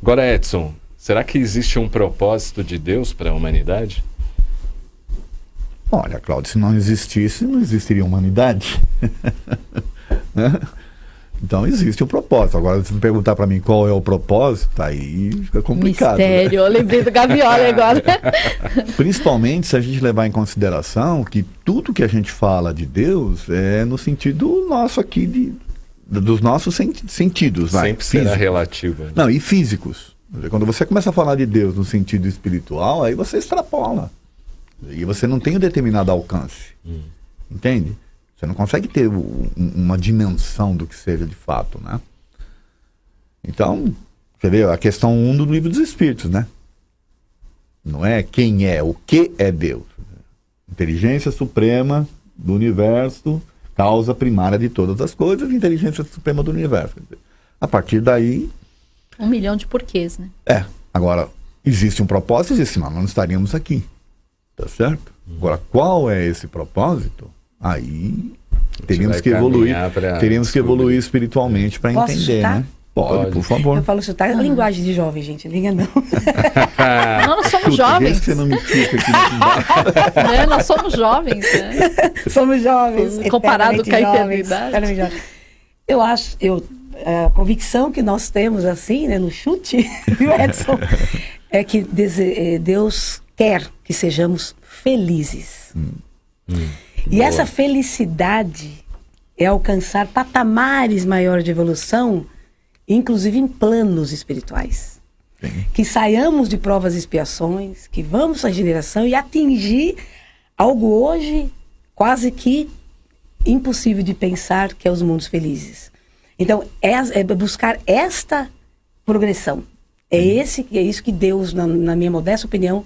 Agora, Edson, será que existe um propósito de Deus para a humanidade? Olha, Cláudio, se não existisse, não existiria humanidade. Né? Então existe um propósito. Agora, se me perguntar para mim qual é o propósito, aí fica complicado. Mistério, né? eu lembrei do Gavioli agora. Principalmente se a gente levar em consideração que tudo que a gente fala de Deus é no sentido nosso aqui, dos nossos sentidos. Sempre será relativo. Né? Não, e físicos. Quando você começa a falar de Deus no sentido espiritual, aí você extrapola. E você não tem um determinado alcance. Entende? Você não consegue ter uma dimensão do que seja de fato, né? Então, você vê a questão 1 do Livro dos Espíritos, né? Não é quem é, o que é Deus. Inteligência suprema do universo, causa primária de todas as coisas, inteligência suprema do universo. A partir daí... 1 milhão de porquês, né? Agora, existe um propósito, existe, senão não estaríamos aqui. Tá certo? Agora, qual é esse propósito? Aí teríamos que evoluir espiritualmente para entender, chutar? Né? Pode, por favor. Eu falo chutar, é linguagem de jovem, gente. Liga não. Não, nós somos Chuta, jovens. que você não me chuta aqui Né? Nós somos jovens, né? Somos jovens. Comparado com a eternamente eternidade. jovens. Eu acho, a convicção que nós temos, assim, né, no chute, viu, Edson? É que Deus quer que sejamos felizes. E Boa. essa felicidade é alcançar patamares maiores de evolução, inclusive em planos espirituais. Sim. Que saiamos de provas e expiações, que vamos à regeneração e atingir algo hoje quase que impossível de pensar, que é os mundos felizes. Então, é buscar esta progressão. É isso que Deus, na minha modesta opinião,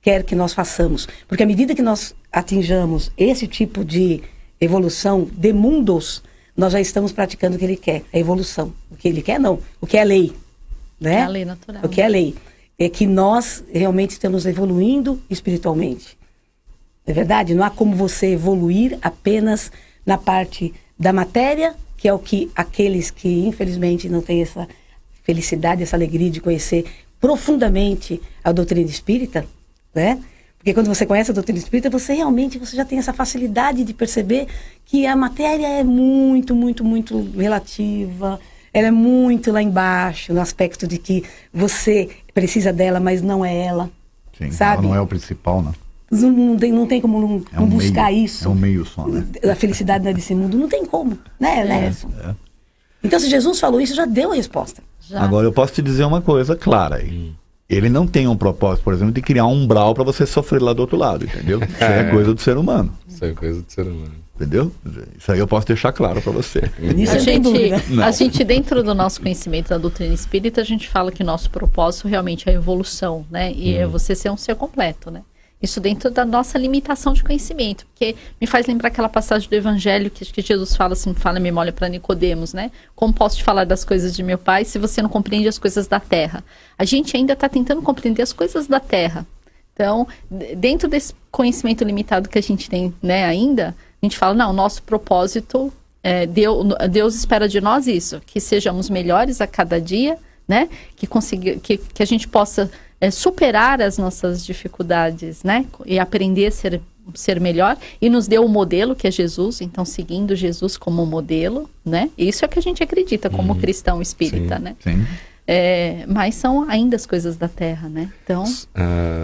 quer que nós façamos. Porque à medida que nós atinjamos esse tipo de evolução de mundos, nós já estamos praticando o que Ele quer, a evolução. O que Ele quer, não. O que é lei. Né? É a lei natural. O que é lei. É que nós realmente estamos evoluindo espiritualmente. É verdade? Não há como você evoluir apenas na parte da matéria, que é o que aqueles que, infelizmente, não têm essa felicidade, essa alegria de conhecer profundamente a doutrina espírita, né? Porque quando você conhece a doutrina espírita, você já tem essa facilidade de perceber que a matéria é muito, muito, muito relativa, ela é muito lá embaixo, no aspecto de que você precisa dela, mas não é ela. Sim, sabe? ela não é o principal, né? Não tem como não buscar meio, isso. É um meio só, né? A felicidade não é desse mundo, não tem como, né, Edson? É. Então, se Jesus falou isso, já deu a resposta. Já. Agora, eu posso te dizer uma coisa clara aí. Ele não tem um propósito, por exemplo, de criar um umbral para você sofrer lá do outro lado, entendeu? Isso é coisa do ser humano. Isso é coisa do ser humano. Entendeu? Isso aí eu posso deixar claro para você. Nisso eu tenho dúvida. A gente, dentro do nosso conhecimento da doutrina espírita, a gente fala que nosso propósito realmente é a evolução, né? E é você ser um ser completo, né? Isso dentro da nossa limitação de conhecimento, porque me faz lembrar aquela passagem do Evangelho que Jesus fala assim, fala memória para Nicodemos, né? Como posso te falar das coisas de meu Pai se você não compreende as coisas da terra? A gente ainda está tentando compreender as coisas da terra. Então, dentro desse conhecimento limitado que a gente tem, né, ainda, a gente fala, não, nosso propósito, Deus espera de nós isso, que sejamos melhores a cada dia, né? Que a gente possa superar as nossas dificuldades, né? E aprender a ser melhor. E nos deu o modelo, que é Jesus. Então, seguindo Jesus como modelo, né? Isso é o que a gente acredita como cristão espírita, sim, né? Sim. Mas são ainda as coisas da terra, né? Então...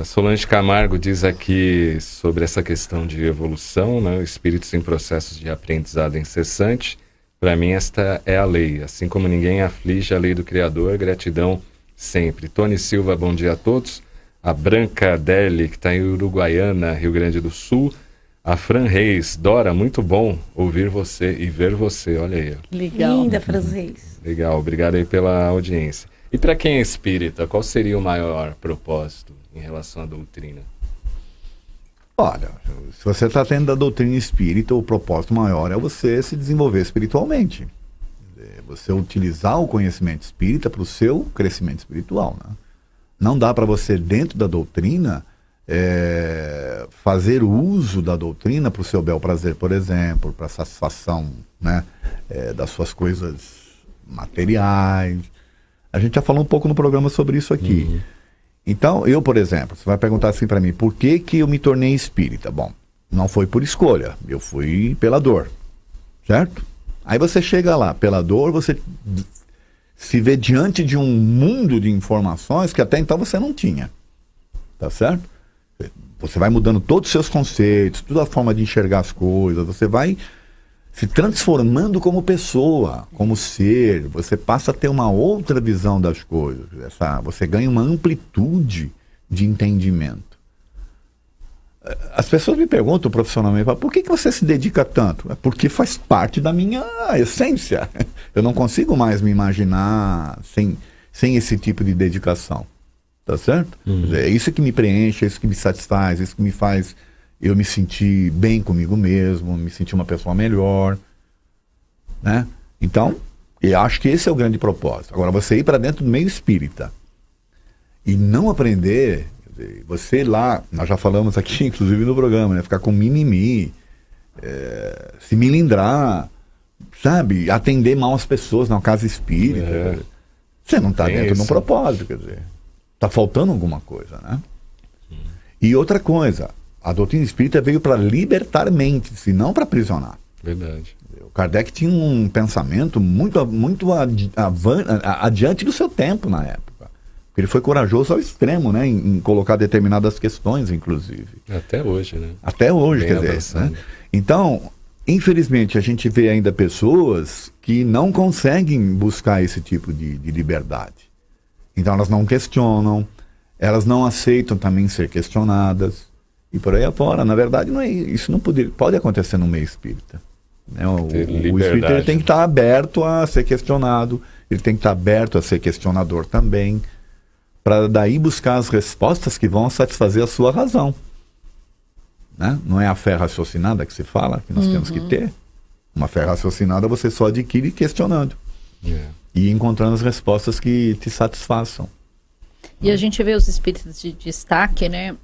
Solange Camargo diz aqui sobre essa questão de evolução, né? Espíritos em processos de aprendizado incessante. Para mim, esta é a lei. Assim como ninguém aflige a lei do Criador, gratidão sempre. Tony Silva, bom dia a todos. A Branca Deli, que está em Uruguaiana, Rio Grande do Sul. A Fran Reis, Dora, muito bom ouvir você e ver você. Olha aí. Legal. Linda, francês. Legal, obrigado aí pela audiência. E para quem é espírita, qual seria o maior propósito em relação à doutrina? Olha, se você está tendo da doutrina espírita, o propósito maior é você se desenvolver espiritualmente. Você utilizar o conhecimento espírita para o seu crescimento espiritual, né? Não dá para você, dentro da doutrina, fazer uso da doutrina para o seu bel prazer, por exemplo, para a satisfação, né, das suas coisas materiais. A gente já falou um pouco no programa sobre isso aqui. Então, eu, por exemplo, você vai perguntar assim para mim, por que que eu me tornei espírita? Bom, não foi por escolha, eu fui pela dor, certo? Aí você chega lá, pela dor, você se vê diante de um mundo de informações que até então você não tinha, tá certo? Você vai mudando todos os seus conceitos, toda a forma de enxergar as coisas, você vai se transformando como pessoa, como ser, você passa a ter uma outra visão das coisas, você ganha uma amplitude de entendimento. As pessoas me perguntam profissionalmente, por que você se dedica tanto? É porque faz parte da minha essência. Eu não consigo mais me imaginar sem esse tipo de dedicação. Tá certo? É isso que me preenche, é isso que me satisfaz, é isso que me faz eu me sentir bem comigo mesmo, me sentir uma pessoa melhor, né? Então, eu acho que esse é o grande propósito. Agora, você ir para dentro do meio espírita e não aprender, você lá, nós já falamos aqui, inclusive no programa, né? Ficar com mimimi, se milindrar, sabe? Atender mal as pessoas na casa espírita. Você não está dentro de um propósito, quer dizer, está faltando alguma coisa, né? E outra coisa, a doutrina espírita veio para libertar mentes e não para aprisionar. Verdade. O Kardec tinha um pensamento muito adiante do seu tempo na época. Ele foi corajoso ao extremo, né, em colocar determinadas questões, inclusive. Até hoje, né? Até hoje, Bem quer dizer. Né? Então, infelizmente, a gente vê ainda pessoas que não conseguem buscar esse tipo de liberdade. Então, elas não questionam, elas não aceitam também ser questionadas. E por aí afora, na verdade, isso não pode acontecer no meio espírita. Né? O espírita ele tem que estar aberto a ser questionado, ele tem que estar aberto a ser questionador também, para daí buscar as respostas que vão satisfazer a sua razão. Né? Não é a fé raciocinada que se fala, que nós temos que ter. Uma fé raciocinada você só adquire questionando. E encontrando as respostas que te satisfaçam. E a gente vê os espíritos de destaque, né?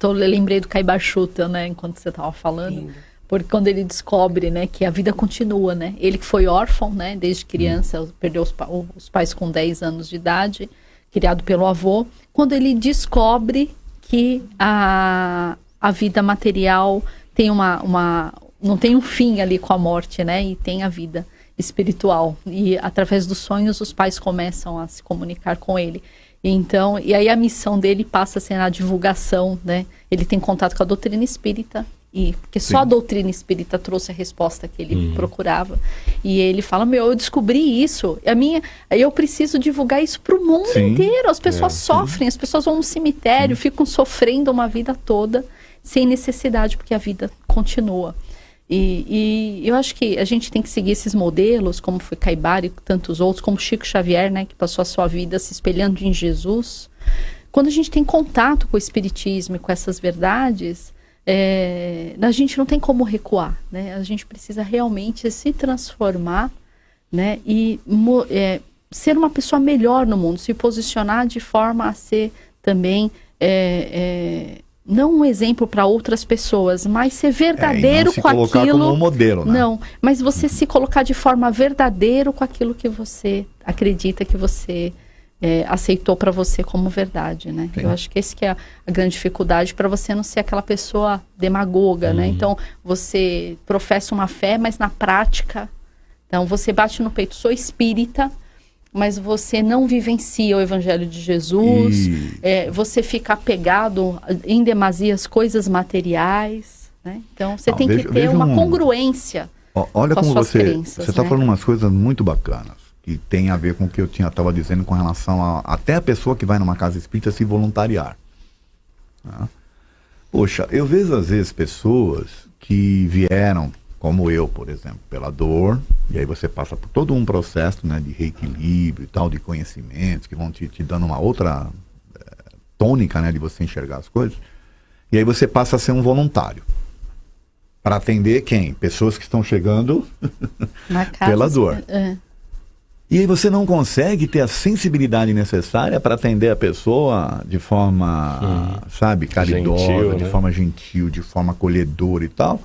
Eu lembrei do Caibachuta, né, enquanto você estava falando, lindo. Porque quando ele descobre, né, que a vida continua, né, ele que foi órfão, né, desde criança, perdeu os pais com 10 anos de idade, criado pelo avô, quando ele descobre que a vida material tem não tem um fim ali com a morte, né, e tem a vida espiritual, e através dos sonhos os pais começam a se comunicar com ele. Então, e aí a missão dele passa a ser a divulgação, né? Ele tem contato com a doutrina espírita, porque só a doutrina espírita trouxe a resposta que ele procurava. E ele fala, eu descobri isso, eu preciso divulgar isso para o mundo inteiro. As pessoas sofrem, as pessoas vão no cemitério, ficam sofrendo uma vida toda, sem necessidade, porque a vida continua. E eu acho que a gente tem que seguir esses modelos, como foi Caibara e tantos outros, como Chico Xavier, né, que passou a sua vida se espelhando em Jesus. Quando a gente tem contato com o espiritismo e com essas verdades, a gente não tem como recuar, né? A gente precisa realmente se transformar, né, e ser uma pessoa melhor no mundo, se posicionar de forma a ser também não um exemplo para outras pessoas, mas ser verdadeiro com aquilo. Não se colocar como um modelo, né? Não, mas você se colocar de forma verdadeira com aquilo que você acredita, que você aceitou para você como verdade, né? Sim. Eu acho que esse que é a grande dificuldade, para você não ser aquela pessoa demagoga, né? Então, você professa uma fé, mas na prática, então você bate no peito, sou espírita, mas você não vivencia o Evangelho de Jesus, você fica apegado em demasia às coisas materiais, né? Então você tem que ter uma congruência olha com como as suas crenças. Você está falando umas coisas muito bacanas, que tem a ver com o que eu estava dizendo com relação até a pessoa que vai numa casa espírita se voluntariar. Né? Poxa, eu vejo às vezes pessoas que vieram, como eu, por exemplo, pela dor, e aí você passa por todo um processo, né, de reequilíbrio e tal, de conhecimentos, que vão te dando uma outra tônica, né, de você enxergar as coisas, e aí você passa a ser um voluntário. Para atender quem? Pessoas que estão chegando pela dor. E aí você não consegue ter a sensibilidade necessária para atender a pessoa de forma, sabe, caridosa, gentil, de forma gentil, de forma acolhedora e tal.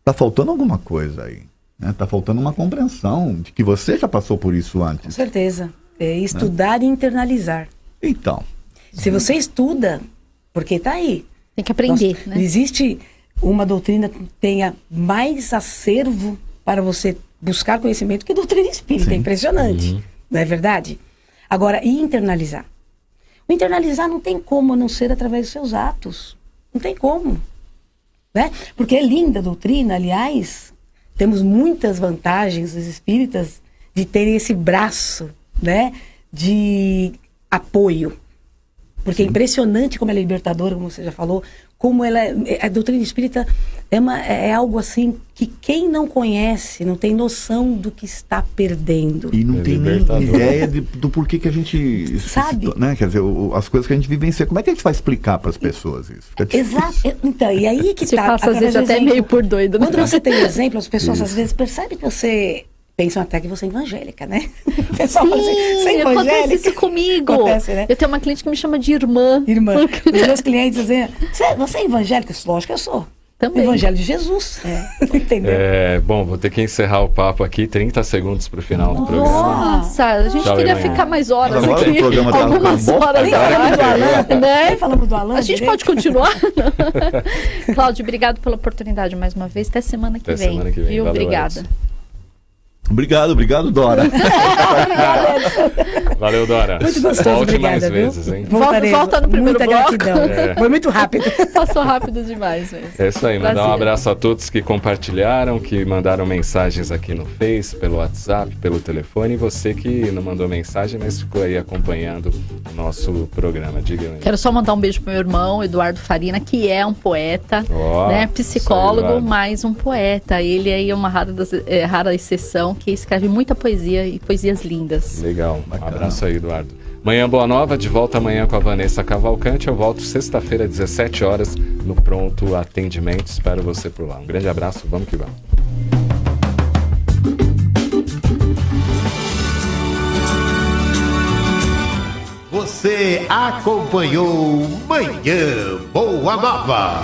Tá faltando alguma coisa aí. Né? Tá faltando uma compreensão de que você já passou por isso Com antes. certeza. É estudar e internalizar. Então, Se você estuda, porque tá aí. Tem que aprender, Nossa, né? não existe uma doutrina que tenha mais acervo para você buscar conhecimento que doutrina espírita. Sim. É impressionante. Não é verdade? Agora, e internalizar? O internalizar não tem como a não ser através dos seus atos. Não tem como. Né? Porque é linda a doutrina, aliás, temos muitas vantagens dos espíritas de terem esse braço, né, de apoio. Porque é impressionante como ela é libertadora, como você já falou, como ela a doutrina espírita é algo assim que quem não conhece não tem noção do que está perdendo. e não É tem nem libertador. ideia do porquê que a gente... Sabe? Né? Quer dizer, as coisas que a gente vivencia. Como é que a gente vai explicar para as pessoas isso? Fica difícil. Exato. Então, e aí que Se tá. passa às através vezes do até exemplo. meio por doido, né? Quando você tem um exemplo, as pessoas às Isso. vezes percebem que você... Pensam até que você é evangélica, né? O pessoal Sim, fala assim, você é acontece evangélica? isso comigo. Acontece, né? Eu tenho uma cliente que me chama de irmã. Irmã, os meus clientes dizem, você é evangélica? Lógico que eu sou. Também. Evangelho de Jesus. Entendeu? Bom, vou ter que encerrar o papo aqui, 30 segundos para o final do programa. Nossa, a gente Tchau, queria irmã. ficar mais horas Mas agora aqui. o programa tá Algumas bom. horas. Nem falamos do Alan, né? nem falamos do Alan. A gente direito. pode continuar? Cláudio, obrigado pela oportunidade mais uma vez. Até semana que Até vem. semana que vem. Viu? Valeu, Obrigada. Edson. Obrigado, Dora. Valeu, Dora. Muito gostoso, Volte obrigada, mais viu? vezes, hein? Voltaremos. Volta no primeiro Muita bloco. gratidão. Foi muito rápido. Passou rápido demais mesmo. É isso aí, mandar um Prazer. abraço a todos que compartilharam, que mandaram mensagens aqui no Face, pelo WhatsApp, pelo telefone, e você que não mandou mensagem, mas ficou aí acompanhando o nosso programa. Diga aí. Quero só mandar um beijo pro meu irmão, Eduardo Farina, que é um poeta, Ó, né? isso aí, Psicólogo, Eduardo. mas um poeta. Ele aí é uma rara exceção que escreve muita poesia e poesias lindas. Legal, um Bacana. abraço aí, Eduardo. Manhã Boa Nova, de volta amanhã com a Vanessa Cavalcante. Eu volto sexta-feira, 17 horas, no Pronto Atendimento. Espero você por lá. Um grande abraço, vamos que vamos. Você acompanhou Manhã Boa Nova.